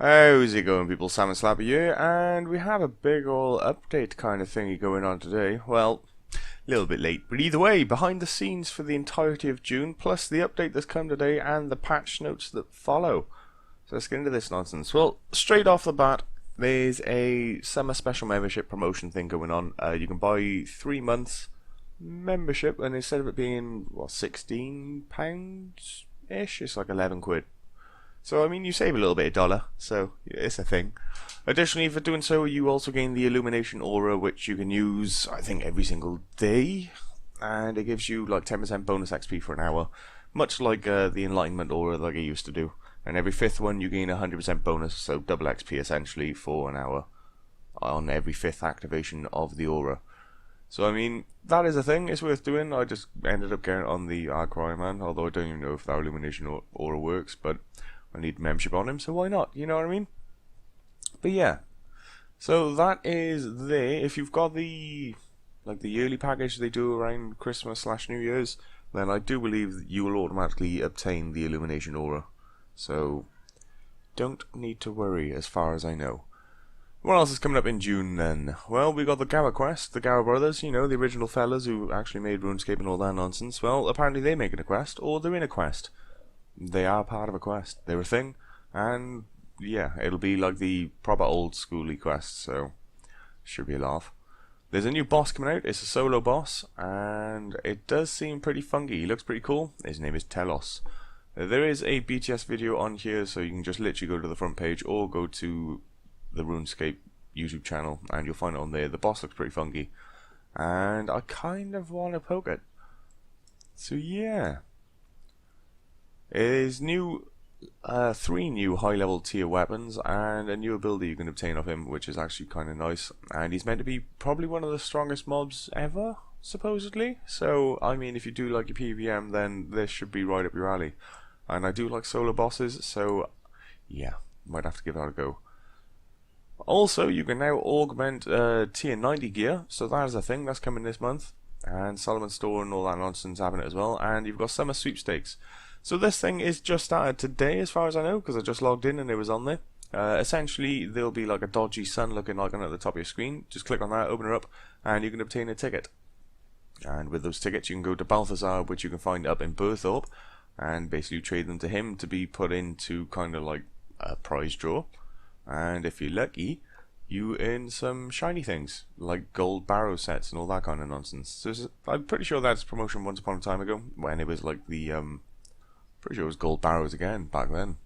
How's it going, people? Salmon Slapper here, and we have a big ol' update kind of thingy going on today. Well, a little bit late, but either way, behind the scenes for the entirety of June, plus the update that's come today and the patch notes that follow. So let's get into this nonsense. Well, straight off the bat, there's a summer special membership promotion thing going on. You can buy 3 months membership, and instead of it being, what, £16-ish, it's like 11 quid. So, I mean, you save a little bit of dollar, so it's a thing. Additionally, for doing so, you also gain the Illumination Aura, which you can use, I think, every single day. And it gives you, like, 10% bonus XP for an hour. Much like the Enlightenment Aura, like I used to do. And every 5th one, you gain 100% bonus, so double XP, essentially, for an hour. On every 5th activation of the Aura. So, I mean, that is a thing. It's worth doing. I just ended up getting it on the Arcry Man, although I don't even know if that Illumination Aura works, but I need membership on him, so why not? You know what I mean? But yeah, so that is there. If you've got the yearly package they do around Christmas/New Year's, then I do believe that you will automatically obtain the Illumination Aura. So don't need to worry, as far as I know. What else is coming up in June then? Well, we got the Gower quest, the Gower brothers, you know, the original fellas who actually made RuneScape and all that nonsense. Well, apparently they're making a quest, or they're in a quest. They are part of a quest. They're a thing, and yeah, it'll be like the proper old schooly quest, so should be a laugh. There's a new boss coming out. It's a solo boss, and it does seem pretty funky. He looks pretty cool. His name is Telos. There is a BTS video on here, so you can just literally go to the front page or go to the RuneScape YouTube channel, and you'll find it on there. The boss looks pretty funky, and I kind of want to poke it. So yeah. There's new, 3 new high-level tier weapons and a new ability you can obtain of him, which is actually kind of nice. And he's meant to be probably one of the strongest mobs ever, supposedly. So, I mean, if you do like your PvM, then this should be right up your alley. And I do like solo bosses, so yeah, might have to give that a go. Also, you can now augment tier 90 gear, so that is a thing that's coming this month. And Solomon's Store and all that nonsense having it as well. And you've got summer sweepstakes. So this thing is just started today, as far as I know, because I just logged in and it was on there. Essentially, there'll be like a dodgy sun looking icon at the top of your screen. Just click on that, open it up, and you can obtain a ticket. And with those tickets, you can go to Balthazar, which you can find up in Burthorpe, and basically trade them to him to be put into kind of like a prize draw. And if you're lucky, you earn some shiny things, like gold barrow sets and all that kind of nonsense. So I'm pretty sure that's promotion once upon a time ago, when it was like the pretty sure it was gold barrows again back then.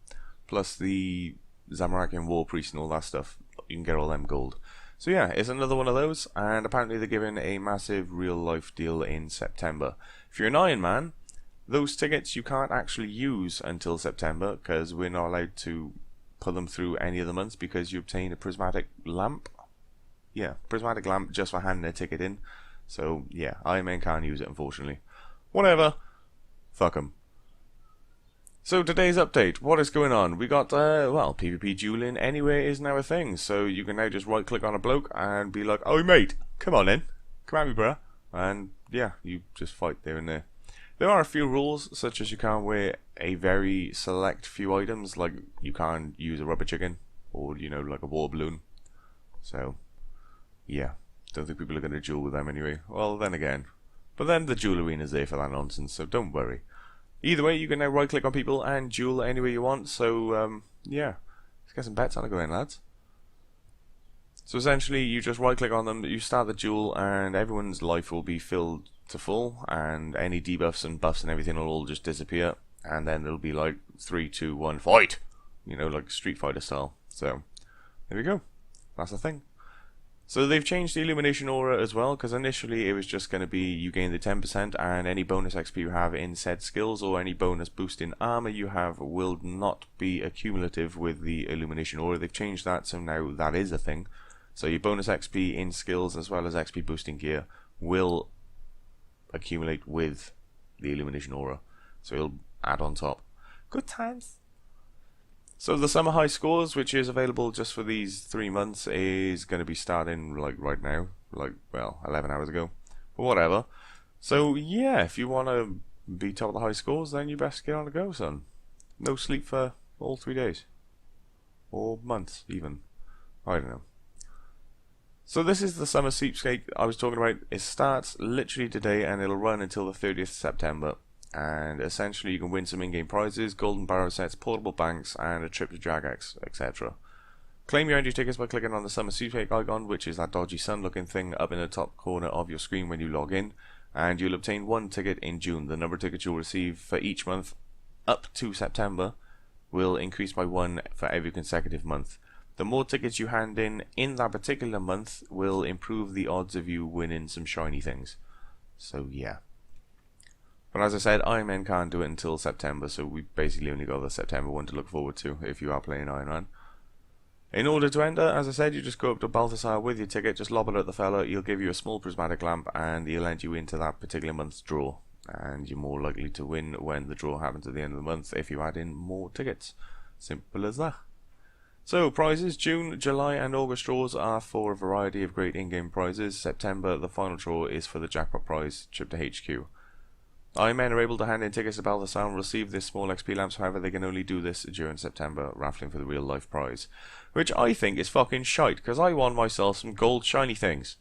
Plus the Zamorakian War Priest and all that stuff. You can get all them gold. So yeah, it's another one of those, and apparently they're giving a massive real life deal in September. If you're an Iron Man, those tickets you can't actually use until September, because we're not allowed to put them through any of the months because you obtain a prismatic lamp. Yeah, prismatic lamp just for handing a ticket in. So yeah, Iron Man can't use it, unfortunately. Whatever. Fuck 'em. So today's update, what is going on? We got, well, PvP dueling anywhere is now a thing, so you can now just right click on a bloke and be like, oh mate, come on in, come at me bruh, and yeah, you just fight there and there. There are a few rules, such as you can't wear a very select few items, like you can't use a rubber chicken, or you know, like a water balloon. So, yeah, don't think people are going to duel with them anyway. Well, then again, but then the duel arena's there for that nonsense, so don't worry. Either way, you can now right click on people and duel anywhere you want, so yeah, let's get some bets on it going, lads. So essentially, you just right click on them, you start the duel, and everyone's life will be filled to full, and any debuffs and buffs and everything will all just disappear, and then it'll be like 3, 2, 1, fight! You know, like Street Fighter style. So, there we go. That's the thing. So they've changed the Illumination Aura as well, because initially it was just going to be you gain the 10% and any bonus XP you have in said skills or any bonus boost in armor you have will not be accumulative with the Illumination Aura. They've changed that, so now that is a thing. So your bonus XP in skills as well as XP boosting gear will accumulate with the Illumination Aura. So it'll add on top. Good times. So the summer high scores, which is available just for these 3 months, is going to be starting like right now, like, well, 11 hours ago, but whatever. So yeah, if you want to be top of the high scores, then you best get on the go, son. No sleep for all 3 days. or months even. I don't know. So this is the summer sweepstake I was talking about. It starts literally today and it'll run until the 30th September. And essentially you can win some in-game prizes, golden barrow sets, portable banks, and a trip to Jagex, etc. Claim your entry tickets by clicking on the summer sweepstake icon, which is that dodgy sun looking thing up in the top corner of your screen when you log in. And you'll obtain one ticket in June. The number of tickets you'll receive for each month up to September will increase by one for every consecutive month. The more tickets you hand in that particular month will improve the odds of you winning some shiny things. So yeah. But as I said, Iron Man can't do it until September, so we basically only got the September one to look forward to if you are playing Iron Man. In order to enter, as I said, you just go up to Balthasar with your ticket, just lob it at the fella, he'll give you a small prismatic lamp and he'll enter you into that particular month's draw. And you're more likely to win when the draw happens at the end of the month if you add in more tickets. Simple as that. So, prizes, June, July and August draws are for a variety of great in-game prizes. September, the final draw is for the jackpot prize, trip to HQ. Iron Men are able to hand in tickets to Balthasar and receive this small XP lamps, however they can only do this during September, raffling for the real life prize. Which I think is fucking shite, because I want myself some gold shiny things.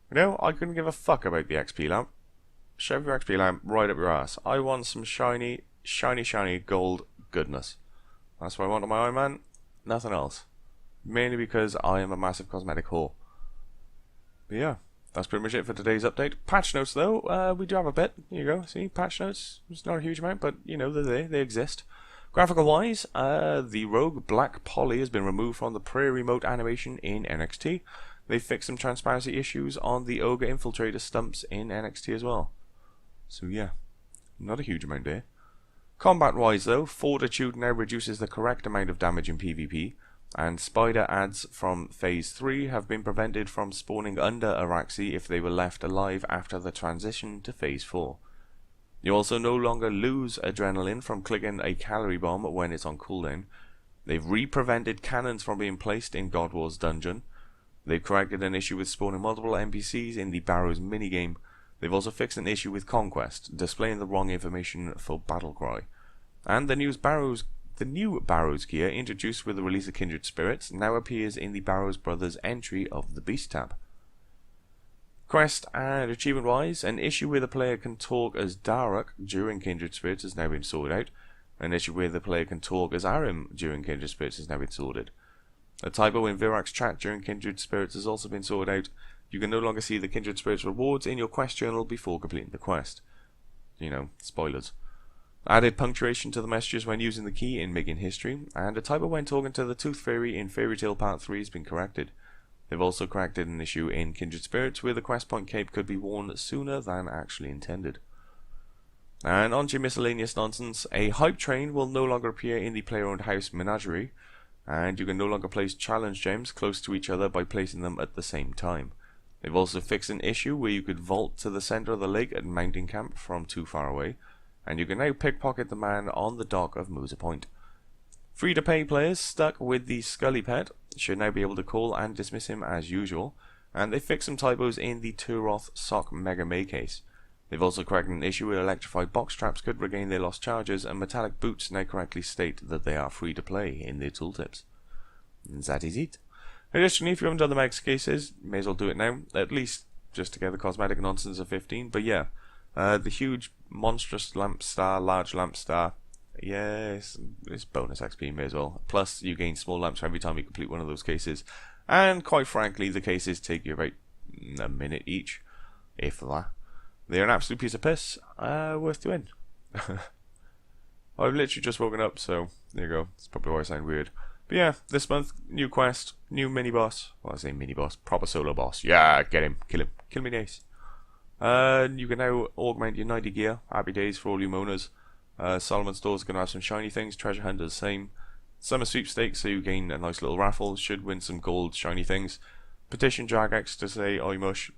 You know, I couldn't give a fuck about the XP lamp. Shove your XP lamp right up your ass. I want some shiny gold goodness. That's what I want on my Iron Man, nothing else. Mainly because I am a massive cosmetic whore. But yeah, that's pretty much it for today's update. Patch notes though, we do have a bit. Here you go, see, patch notes. It's not a huge amount, but you know, they're there, they exist. Graphical wise, the rogue black poly has been removed from the prairie mode animation in NXT. They fixed some transparency issues on the ogre infiltrator stumps in NXT as well. So yeah, not a huge amount there. Combat wise though, Fortitude now reduces the correct amount of damage in PvP, and spider adds from phase 3 have been prevented from spawning under Araxi if they were left alive after the transition to phase 4. You also no longer lose adrenaline from clicking a calorie bomb when it's on cooldown. They've re-prevented cannons from being placed in God War's dungeon. They've corrected an issue with spawning multiple NPCs in the Barrows minigame. They've also fixed an issue with Conquest, displaying the wrong information for Battlecry. And the new Barrows gear, introduced with the release of Kindred Spirits, now appears in the Barrows Brothers entry of the Beast tab. Quest and achievement wise, an issue where the player can talk as Daruk during Kindred Spirits has now been sorted out. An issue where the player can talk as Arim during Kindred Spirits has now been sorted. A typo in Virak's chat during Kindred Spirits has also been sorted out. You can no longer see the Kindred Spirits rewards in your quest journal before completing the quest. You know, spoilers. Added punctuation to the messages when using the key in Making History, and a typo when talking to the Tooth Fairy in Fairy Tale Part 3 has been corrected. They've also corrected an issue in Kindred Spirits where the quest point cape could be worn sooner than actually intended. And on to your miscellaneous nonsense, a hype train will no longer appear in the player-owned house menagerie, and you can no longer place challenge gems close to each other by placing them at the same time. They've also fixed an issue where you could vault to the center of the lake at Mountain Camp from too far away, and you can now pickpocket the man on the dock of Moosa Point. Free-to-pay players stuck with the Scully pet should now be able to call and dismiss him as usual, and they fixed some typos in the Turoth Sock Mega May case. They've also corrected an issue where electrified box traps could regain their lost charges, and metallic boots now correctly state that they are free to play in their tooltips. And that is it. Additionally, if you haven't done the Max cases, you may as well do it now, at least just to get the cosmetic nonsense of 15, but yeah. The huge monstrous lamp star, large lamp star, yes, it's bonus XP, may as well. Plus, you gain small lamps every time you complete one of those cases. And quite frankly, the cases take you about a minute each, if that. They're an absolute piece of piss, worth doing. I've literally just woken up, so there you go. That's probably why I sound weird. But yeah, this month, new quest, new mini-boss. Well, I say mini-boss, proper solo boss. Yeah, get him, kill me nice. You can now augment your 90 gear. Happy days for all you moaners. Solomon's Store's going to have some shiny things. Treasure Hunt does the same. Summer sweepstakes, so you gain a nice little raffle. Should win some gold shiny things. Petition Jagex to say Oi Mush.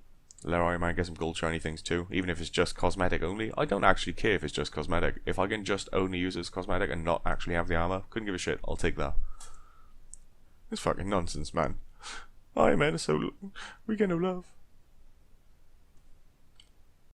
Let Iron Man get some gold shiny things too, even if it's just cosmetic only. I don't actually care if it's just cosmetic. If I can just only use it as cosmetic and not actually have the armor, couldn't give a shit. I'll take that. It's fucking nonsense, man. Iron Man is so... we get no love.